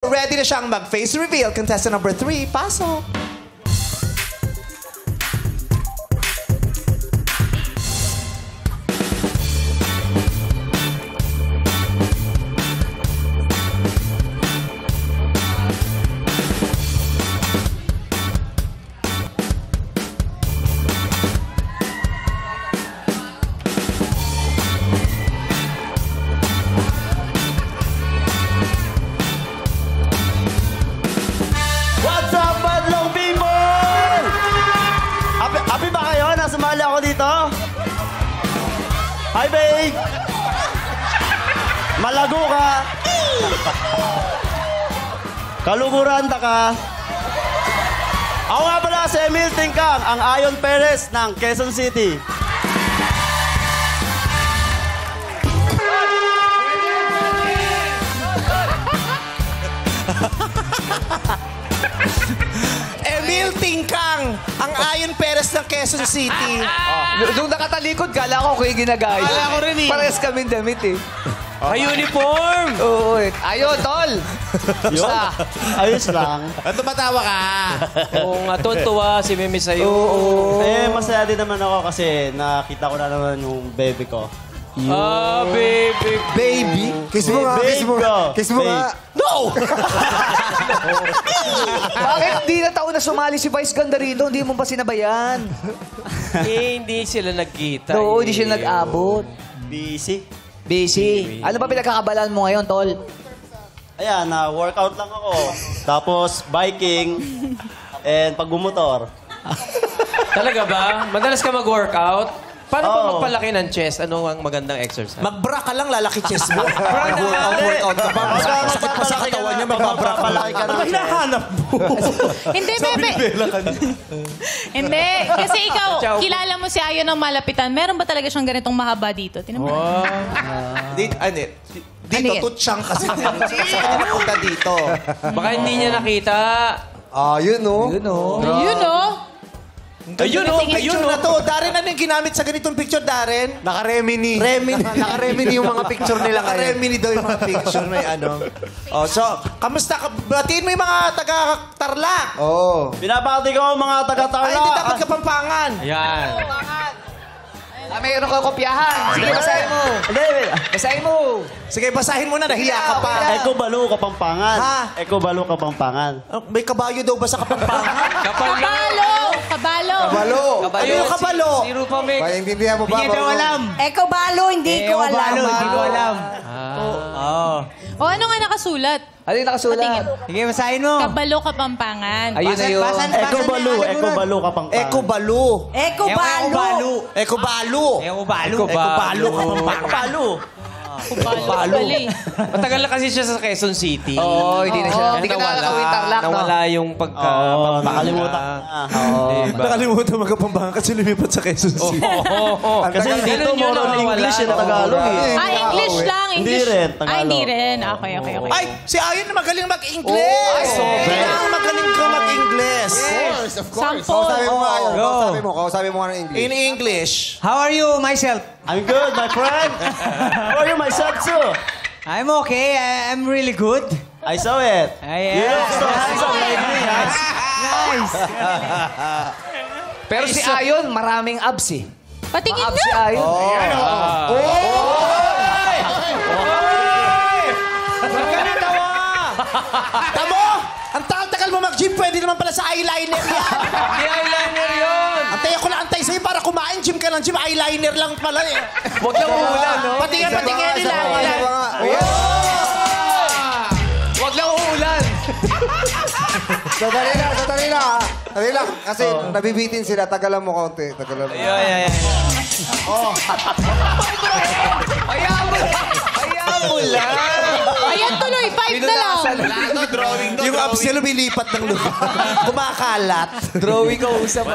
Ready na siyang mag-face reveal. Contestant number 3, pasok. Sumali ako dito. Hi, babe! Malago ka. Kaluburanda ka. Ako nga pala si Emil Tingkang, ang Ayon Perez ng Quezon City. Emil Tingkang, ang Ayon Perez ng Quezon City. Nung nakatalikod, kala ko yung ginagaya. Kala ko rin eh. Parehas kaming damit eh. May uniform! Oo eh. Ayun, tol! Basta. Ayos lang. Tumatawa ka. Oo nga, tuwa si Mimi sa'yo. Eh, masaya din naman ako kasi nakita ko na naman yung baby ko. Ah, baby. Baby? Kiss mo nga, kiss mo nga. Kiss mo nga. No! Bakit di na taon na sumali si Vice Ganda rito? Hindi mo pa sinabayan. Hindi sila nagkita. Oo, hindi sila nag-abot. Busy. Busy. Ano ba pinagkakabalaan mo ngayon, tol? Ayan, workout lang ako. Tapos biking and pagbumotor. Talaga ba? Madalas ka mag-workout? Paano ba Oo. magpalaki ng chest? Ano ang magandang exercise? Mag-bra ka lang, lalaki chest mo. Workout ka pa. Masakit pa sa katawan niya, magbabra ka lang. ka na. Hinahanap mo. Hindi, bebe. Hindi. Kasi ikaw, Ciao. kilala mo si Ayon ng malapitan. Meron ba talaga siyang ganitong mahaba dito? Tinan mo. Dito, tutsang kasi. Sa kanya napunta dito. Baka hindi niya nakita. Yun, no? Yun, oh. Yun, oh. Ayun, oh. Ayun, Picture oh. na to. Darren, ano yung ginamit sa ganitong picture, Darren? Naka-remini. Naka-remini yung mga picture nila ngayon. Naka-remini daw yung mga picture. May ano. Oh, so, kamusta ka? Batiin mo yung mga taga-Tarlac. Oo. Binabati ko ang mga Ay, taga-Tarlac. hindi dapat Kapampangan. Ayan. Mayroon ka kopyahan. Sige, basahin mo. Hindi. Basahin mo. Sige, basahin mo na. Nahiya ka pa. Eko Balo, Kapampangan. Ha? Eko Balo, Kapampangan. May kabayo daw ba sa Kapampangan? Kabalo! Kabalo! Balo. Ano yung kabalo? Si Rupa Mix. Maintindihan mo ba? Hindi daw alam. Eko Balo, hindi ko alam. Hindi ko alam. O ano nga nakasulat? Ano yung nakasulat? Sige, masahin mo. Kabalo Kapampangan. Ayun na yun. Eko Balo, Eko Balo, Kapampangan. Eko Balo. Eko Balo. Eko Balo. Eko Balo. Eko Balo. Balo. Kabalo. Matagal na kasi siya sa Quezon City. Oo, hindi na siya. Hindi ka Nawala. nakakawin Tarlac, no? Nawala yung pagka... Nakalimutan. Diba? Nakalimutan magkapampangan kasi lumipat sa Quezon City. Kasi dito Ganun yun, more on nawawala. English na Tagalog eh. English lang. Hindi English. rin, Tagalog. Hindi rin. Okay. Ay, si Ayon na magaling mag-English. Kailangan magaling ka mag-English. Of course. Sample. Kausapin mo nga yun. Kausapin mo nga ng English. In English. How are you, myself? I'm good, my friend. How are you, myself, too? I'm okay. I'm really good. I saw it. You look so handsome lately, ha? Nice. Pero si Ayon, maraming abs eh. Patingin Abs si nga. Ayon. Tamo! Ang tagal mo mag-gym, pwede naman pala sa eyeliner yan. Hindi eyeliner yun. Antay ako na antay sa'yo para kumain. Gym ka ng gym, eyeliner lang pala eh. Huwag lang uulan, no? Patingin nila. Huwag lang uulan. Sandali lang. Kasi nabibitin sila. Tagalan mo konti. Tagalan mo. Ayan. Hayaan mo lang. Ayan tuloy. 5 na lang. Yung abs niya lumilipat ng lupa. Kumakalat. Drawing ka usap.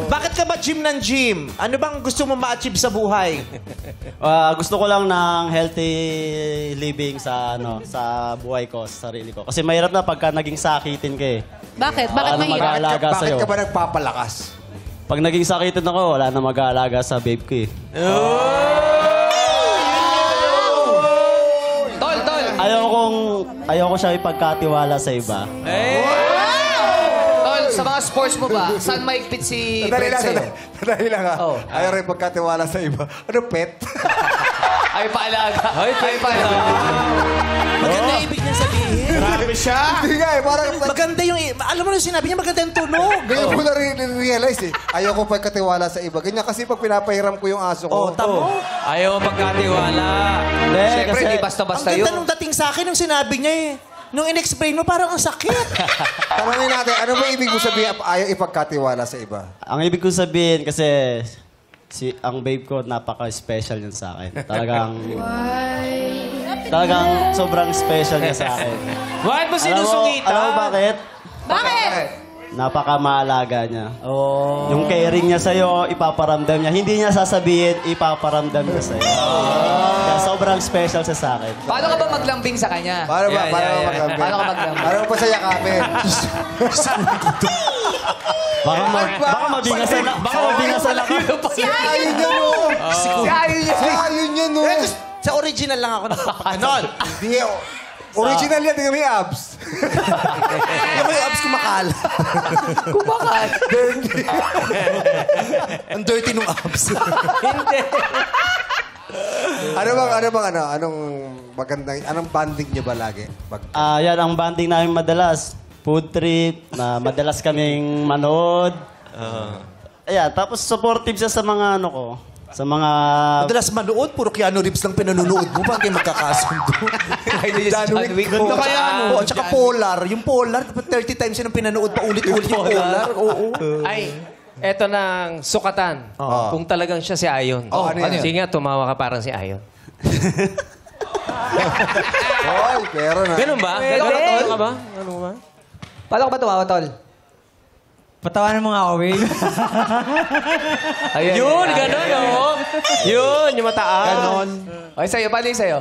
Bakit ka ba gym ng gym? Ano bang gusto mo ma-achieve sa buhay? Gusto ko lang ng healthy living sa sa buhay ko, sa sarili ko. Kasi mahirap na pagka naging sakitin ka eh. Bakit? Bakit Ano mahirap? mag-aalaga Bakit sa'yo? ka ba nagpapalakas? Pag naging sakitin ako, wala na mag-aalaga sa babe ko eh. Tol. Ayaw kong ayoko siya ipagkatiwala sa iba. Tol, sa mga sports mo ba, saan maigpit si Sandali Fred lang, sa'yo? sandali lang ha. Oh. Ayaw rin pagkatiwala sa iba. Ano, pet? Ay, paalaga. Ay, paalaga. Maganda yung ibig niya sabihin. Grabe siya! Hindi nga eh, parang... Maganda yung... Alam mo yung sinabi niya, maganda yung tunog. Ngayon ko na-realize eh. Ayaw ko pagkatiwala sa iba. Ganyan kasi pag pinapahiram ko yung aso ko. Oh, tamo. Ayaw magkatiwala. Hindi, Siyempre, kasi... di Ang basta-basta ganda yun. nung dating sa akin nung sinabi niya eh. Nung in-explain mo, parang ang sakit. Tanongin natin, ano ba ibig mo sabihin ayaw ipagkatiwala sa iba? Ang ibig ko sabihin kasi ang babe ko napaka-special yun sa akin. Talagang sobrang special niya sa akin. Bakit mo sinusungita? Alam mo bakit? Bakit? Napaka-maalaga niya. Yung caring niya sa'yo, ipaparamdam niya. Hindi niya sasabihin, ipaparamdam niya sa'yo. Kaya sobrang special siya sa akin. Paano ka ba maglambing sa kanya? Paano ba? Yeah, Paano yeah, ka yeah. maglambing? Paano ka maglambing? Paano mo pa sa yakapin? Baka mabingasan na. Baka mabingasan na. Si Ayun yan, no? Si Ayun yan, no? Sa original lang ako nagpapakanon. Di, original yan, hindi may abs. Alam mo yung abs kumakala. Kumakat. Ang dirty nung abs. Anong magandang, anong banding niyo ba lagi? Yan ang banding namin madalas. Food trip, na madalas kaming manood. Ayan, tapos supportive siya sa mga ano ko. Sa mga... Madalas manood, puro Keanu Reeves lang pinanonood mo. Bakit kayo magkakasundo? John Wick po. kaya ano? Tsaka Polar. Yung Polar, 30 times yun ang pinanood pa ulit-ulit yung Polar. Oo. Ay, eto ng sukatan. Kung talagang siya si Ayon. Oh, ano yun? Sige nga, tumawa ka parang si Ayon. Oy, pero na. Ganun ba? Ganun ka ba? Ano ba? Paano ka ba tumawa, Tol? Patawanan mo nga ako, Will. Ayun, Yun, ganun, oh. Yun, yung mataas. Ganon. Okay, sa'yo. Paano yung sa'yo?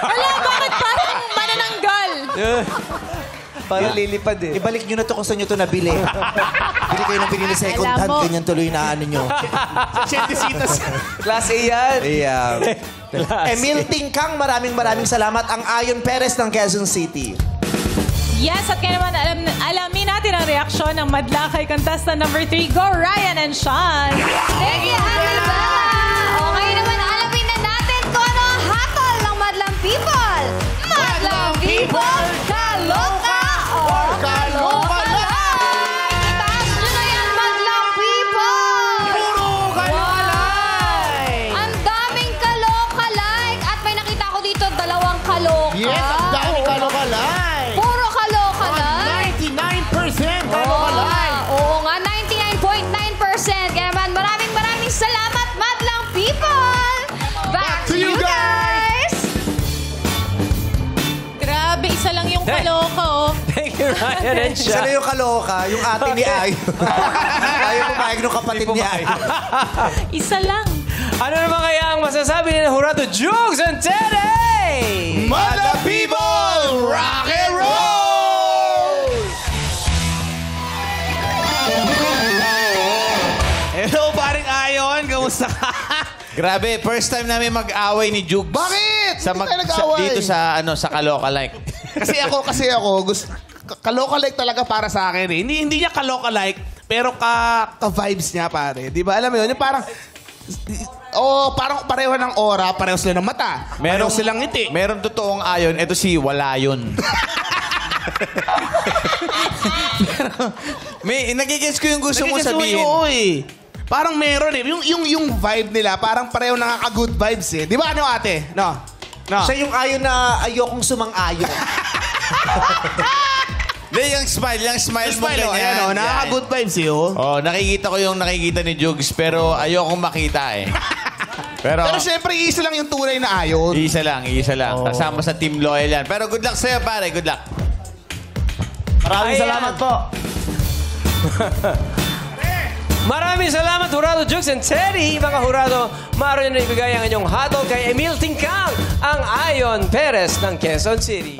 Wala, bakit parang manananggal? Parang lilipad eh. Ibalik nyo na to kung saan nyo to nabili. Bili kayo ng pinili second Alam hand, mo. ganyan tuloy na ano nyo. Class A yan. Emil Tingkang, maraming salamat. Ang Ayon Perez ng Quezon City. Yes, at kaya naman alamin natin ang reaksyon ng madla kay contestant number 3. Go, Ryan and Sean! Thank you, Amiba! O ngayon naman, alamin na natin kung ano ang hatol ng Madlang People. Madlang People, kaloka or kaloka lang! Taas nyo na yan, Madlang People! Puro kaloka-like! Ang daming kaloka-like! At may nakita ko dito, 2 kaloka. Yes, ang dami kaloka-like! Puro kaloka-like! 99% Oo nga, 99.9%. Kaya naman, maraming salamat, Madlang People! Back to you guys! Grabe, isa lang yung kaloka, oh. Thank you, Ryan and Isa na Sean. yung kaloka, yung ate ni Ayon. Ayaw pumayag ng kapatid ni Ayon. Isa lang. Ano naman kaya ang masasabi ni Jurado Jukes and Teddy? Mother people, rock and roll! Hello, paring Ayon. Kamusta ka? Grabe, first time namin mag-away ni Jukes. Bakit? Sa Hindi tayo nag-away. dito sa Kaloka-like. Kasi ako, kaloka-like talaga para sa akin eh. Hindi niya kaloka-like, pero ka-vibes niya, pare. Di ba? Alam mo yun? Yung parang, parang pareho ng aura, pareho sila ng mata. Pareho silang ngiti. Meron totoong Ayon, ito si Walayon. May, nagigets ko yung gusto mo sabihin. Oo eh. Parang meron eh. Yung vibe nila, parang pareho nakaka-good vibes eh. Di ba ano ate? No? Siya yung Ayon na ayokong sumang-ayon. Hindi, yung smile mo Smile, ganyan. ayan o. Nakaka-good vibes eh, oh. Oh, nakikita ko yung nakikita ni Jukes, pero ayokong makita eh. Pero Siyempre, isa lang yung tunay na Ayon. isa lang. Kasama sa Team Loyal yan. Pero good luck sa'yo, pare. Good luck. Maraming salamat po. Maraming salamat, Jurado Jukes and Teddy. Mga Jurado, maaari nyo na ibigay ang inyong hatol kay Emil Tingkang, ang Ayon Perez ng Quezon City.